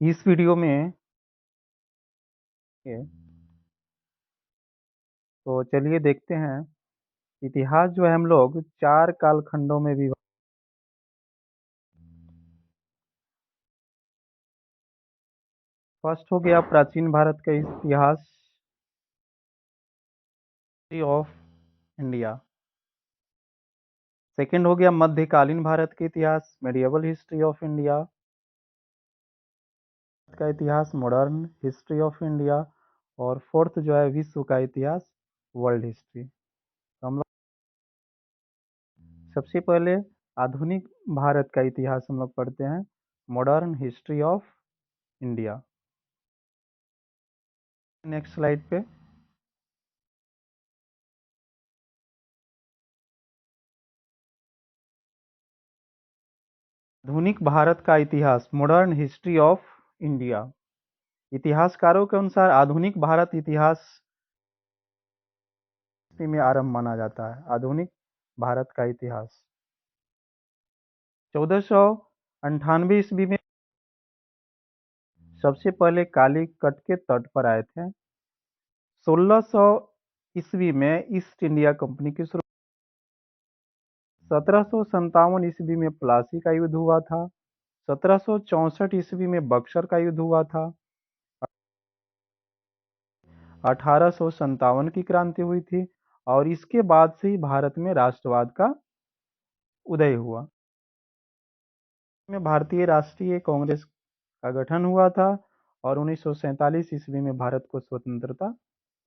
इस वीडियो में ये, तो चलिए देखते हैं। इतिहास जो है हम लोग 4 कालखंडों में भी। फर्स्ट हो गया प्राचीन भारत का इतिहास, हिस्ट्री ऑफ इंडिया। सेकंड हो गया मध्यकालीन भारत का इतिहास, मेडिएवल हिस्ट्री ऑफ इंडिया का इतिहास, मॉडर्न हिस्ट्री ऑफ इंडिया। और फोर्थ जो है विश्व का इतिहास, वर्ल्ड हिस्ट्री। तो हम लोग सबसे पहले आधुनिक भारत का इतिहास हम लोग पढ़ते हैं, modern history of India. Next slide पे। आधुनिक भारत का इतिहास, मॉडर्न हिस्ट्री ऑफ इंडिया। इतिहासकारों के अनुसार आधुनिक भारत इतिहास में आरंभ माना जाता है। आधुनिक भारत का इतिहास 1498 ईस्वी में सबसे पहले काली कट के तट पर आए थे। 1600 ईस्वी में ईस्ट इंडिया कंपनी की शुरुआत। 1757 ईस्वी में प्लासी का युद्ध हुआ था। 1764 ईस्वी में बक्सर का युद्ध हुआ था। 1857 की क्रांति हुई थी और इसके बाद से ही भारत में राष्ट्रवाद का उदय हुआ। में भारतीय राष्ट्रीय कांग्रेस का गठन हुआ था और 1947 ईस्वी में भारत को स्वतंत्रता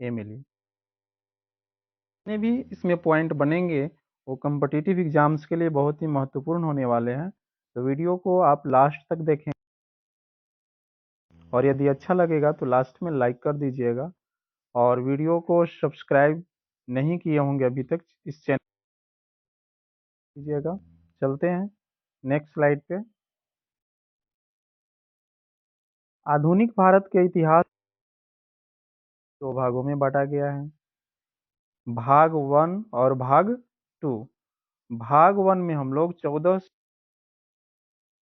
मिली। जितने भी इसमें पॉइंट बनेंगे वो कम्पिटिटिव एग्जाम्स के लिए बहुत ही महत्वपूर्ण होने वाले हैं, तो वीडियो को आप लास्ट तक देखें और यदि अच्छा लगेगा तो लास्ट में लाइक कर दीजिएगा और वीडियो को सब्सक्राइब नहीं किए होंगे अभी तक इस चैनल कीजिएगा। चलते हैं नेक्स्ट स्लाइड पे। आधुनिक भारत के इतिहास 2 भागों में बांटा गया है, भाग 1 और भाग 2। भाग 1 में हम लोग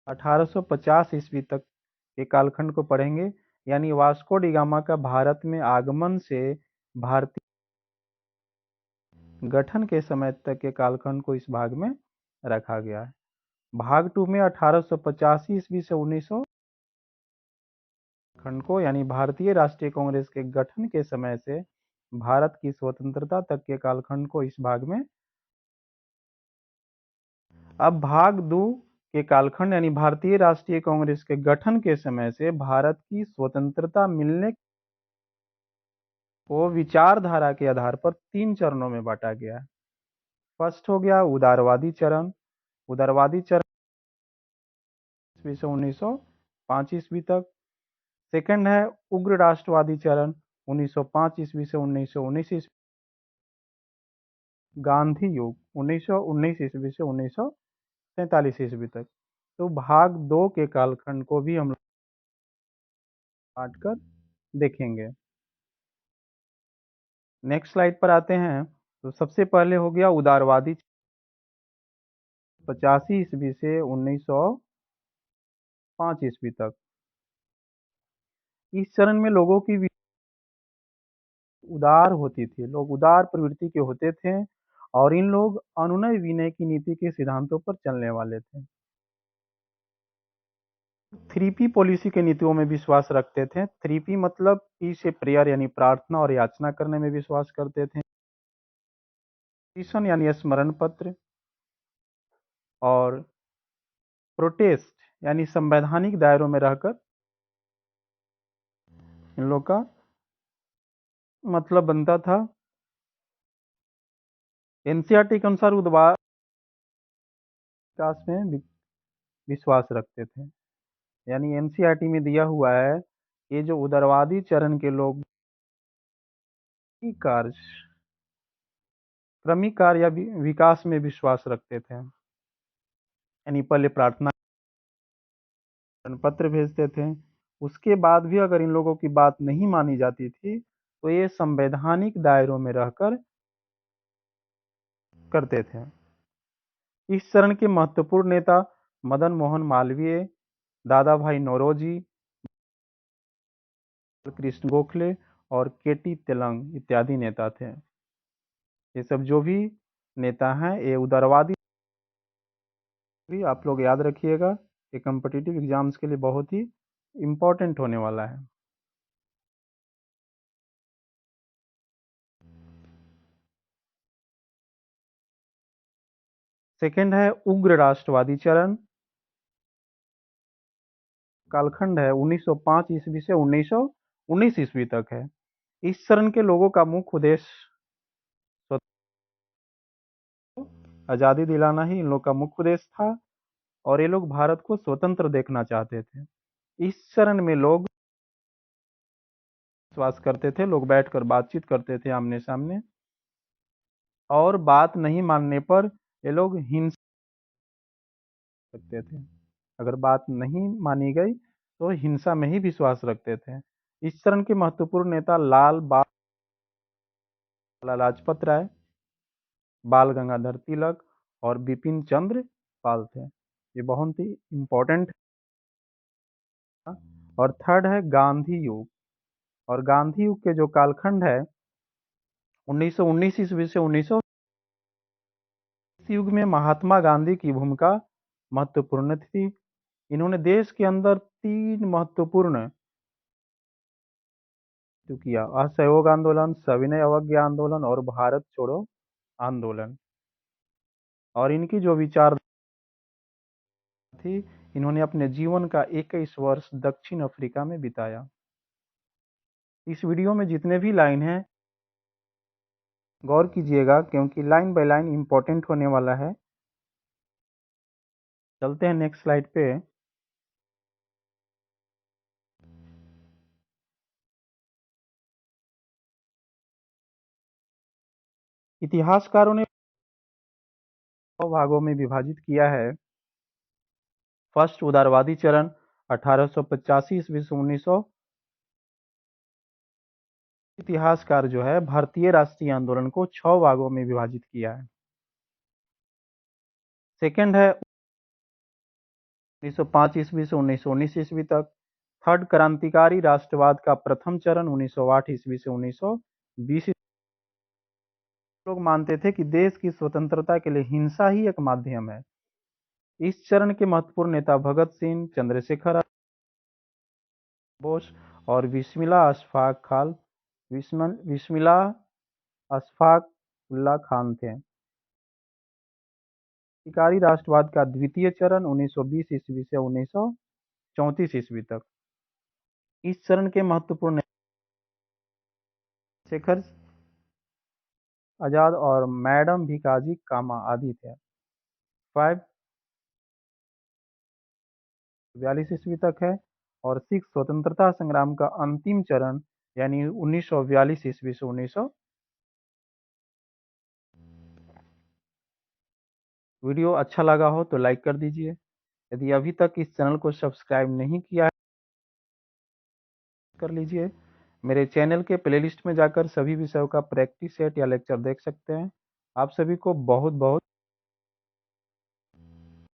1850 ईस्वी तक के कालखंड को पढ़ेंगे, यानी वास्को डी गामा का भारत में आगमन से भारतीय गठन के समय तक के कालखंड को इस भाग में रखा गया है। भाग 2 में 1885 ईस्वी से 1900 खंड को, यानी भारतीय राष्ट्रीय कांग्रेस के गठन के समय से भारत की स्वतंत्रता तक के कालखंड को इस भाग में। अब भाग 2 के कालखंड यानी भारतीय राष्ट्रीय कांग्रेस के गठन के समय से भारत की स्वतंत्रता मिलने को विचारधारा के आधार पर 3 चरणों में बांटा गया है। फर्स्ट हो गया उदारवादी चरण। उदारवादी चरण ईस्वी से 1905 ईस्वी तक। सेकंड है उग्र राष्ट्रवादी चरण 1905 ईस्वी से 1919 ईस्वी। गांधी युग 1919 ईस्वी से 1947 ईस्वी तक। तो भाग 2 के कालखंड को भी हम लोग बांट कर देखेंगे। नेक्स्ट स्लाइड पर आते हैं। तो सबसे पहले हो गया उदारवादी 85 ईस्वी से 1905 ईस्वी तक। इस चरण में लोगों की उदार होती थी, लोग उदार प्रवृत्ति के होते थे और इन लोग अनुनय विनय की नीति के सिद्धांतों पर चलने वाले थे। 3P पॉलिसी के नीतियों में विश्वास रखते थे। 3P मतलब पी से प्रेयर यानी प्रार्थना और याचना करने में विश्वास करते थे। यानी स्मरण पत्र और प्रोटेस्ट यानी संवैधानिक दायरों में रहकर इन लोग का मतलब बनता था। एनसीईआरटी के अनुसार उदार विकास में विश्वास रखते थे, यानी एनसीईआरटी में दिया हुआ है ये जो उदारवादी चरण के लोग कार्य क्रमिक कार्य या विकास में विश्वास रखते थे, यानी पहले प्रार्थना पत्र भेजते थे, उसके बाद भी अगर इन लोगों की बात नहीं मानी जाती थी तो ये संवैधानिक दायरों में रहकर करते थे। इस चरण के महत्वपूर्ण नेता मदन मोहन मालवीय, दादा भाई नौरोजी, कृष्ण गोखले और केटी तेलंग इत्यादि नेता थे। ये सब जो भी नेता हैं ये उदारवादी, भी आप लोग याद रखिएगा, ये कम्पिटिटिव एग्जाम्स के लिए बहुत ही इम्पोर्टेंट होने वाला है। सेकंड है उग्र राष्ट्रवादी चरण, कालखंड है 1905 ईस्वी से 1919 ईस्वी तक है। इस चरण के लोगों का मुख्य उद्देश्य आज़ादी दिलाना ही इन लोग का मुख्य उद्देश्य था, और ये लोग भारत को स्वतंत्र देखना चाहते थे। इस चरण में लोग विश्वास करते थे, लोग बैठकर बातचीत करते थे आमने सामने, और बात नहीं मानने पर ये लोग हिंसा करते थे। अगर बात नहीं मानी गई तो हिंसा में ही विश्वास रखते थे। इस चरण के महत्वपूर्ण नेता लाला लाजपत राय, बाल गंगाधर तिलक और बिपिन चंद्र पाल थे। ये बहुत ही इम्पोर्टेंट था। और थर्ड है गांधी युग, और गांधी युग के जो कालखंड है 1919 ईस्वी से 1900, इस युग में महात्मा गांधी की भूमिका महत्वपूर्ण थी। इन्होंने देश के अंदर 3 महत्वपूर्ण किया: असहयोग आंदोलन, सविनय अवज्ञा आंदोलन और भारत छोड़ो आंदोलन। और इनकी जो विचार थी, इन्होंने अपने जीवन का 21 वर्ष दक्षिण अफ्रीका में बिताया। इस वीडियो में जितने भी लाइन हैं गौर कीजिएगा, क्योंकि लाइन बाय लाइन इंपॉर्टेंट होने वाला है। चलते हैं नेक्स्ट स्लाइड पे। इतिहासकारों ने 2 भागों में विभाजित किया है। फर्स्ट उदारवादी चरण 1885 ईस्वी से 1900। इतिहासकार जो है भारतीय राष्ट्रीय आंदोलन को 6 भागों में विभाजित किया है। सेकंड है 1905 ईस्वी से 1919 ईस्वी तक। थर्ड क्रांतिकारी राष्ट्रवाद का प्रथम चरण 1908 ईस्वी से 1920। लोग मानते थे कि देश की स्वतंत्रता के लिए हिंसा ही एक माध्यम है। इस चरण के महत्वपूर्ण नेता भगत सिंह, चंद्रशेखर बोस और बिस्मिल्ला अशफाक उल्लाह खान थे। क्रांतिकारी राष्ट्रवाद का द्वितीय चरण 1920 ईस्वी से 1934 ईस्वी तक। इस चरण के महत्वपूर्ण शेखर आजाद और मैडम भिकाजी कामा आदि थे। 542 ईस्वी तक है। और सिख स्वतंत्रता संग्राम का अंतिम चरण यानी 1942 ईस्वी से 1900। वीडियो अच्छा लगा हो तो लाइक कर दीजिए। यदि अभी तक इस चैनल को सब्सक्राइब नहीं किया है कर लीजिए। मेरे चैनल के प्लेलिस्ट में जाकर सभी विषयों का प्रैक्टिस सेट या लेक्चर देख सकते हैं। आप सभी को बहुत बहुत